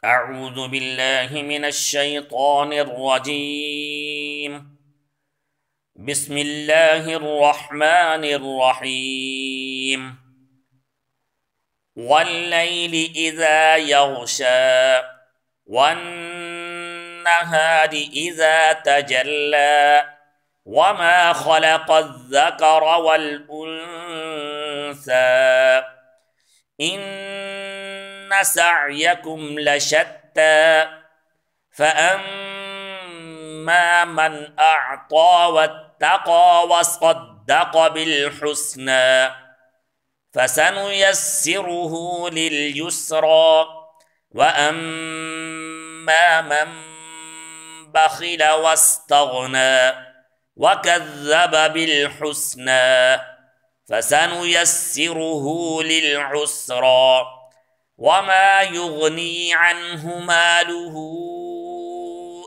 أعوذ بالله من الشيطان الرجيم. بسم الله الرحمن الرحيم. والليل إذا يغشى والنهار إذا تجلى وما خلق الذكر والأنثى إن سعيكم لشتى فأما من أعطى واتقى وصدق بالحسنى فسنيسره لليسرى وأما من بخل واستغنى وكذب بالحسنى فسنيسره للعسرى وما يغني عنه ماله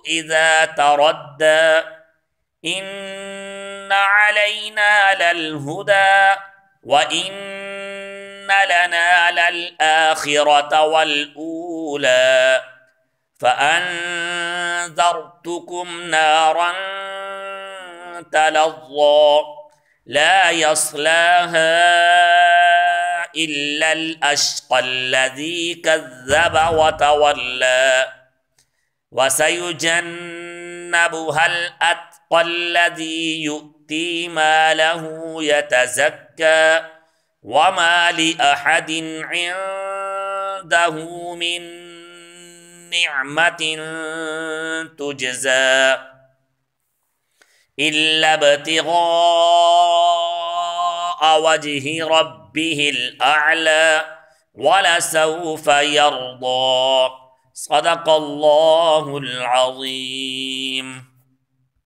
إذا تردى إن علينا للهدى وإن لنا للآخرة والأولى فأنذرتكم نارا تلظى لا يصلاها إلا الأشقى الذي كذب وتولى وسيجنبها الأتقى الذي يؤتي ماله يتزكى وما لأحد عنده من نعمة تجزى إلا ابتغاء وجه ربه الأعلى ولسوف يرضى. صدق الله العظيم.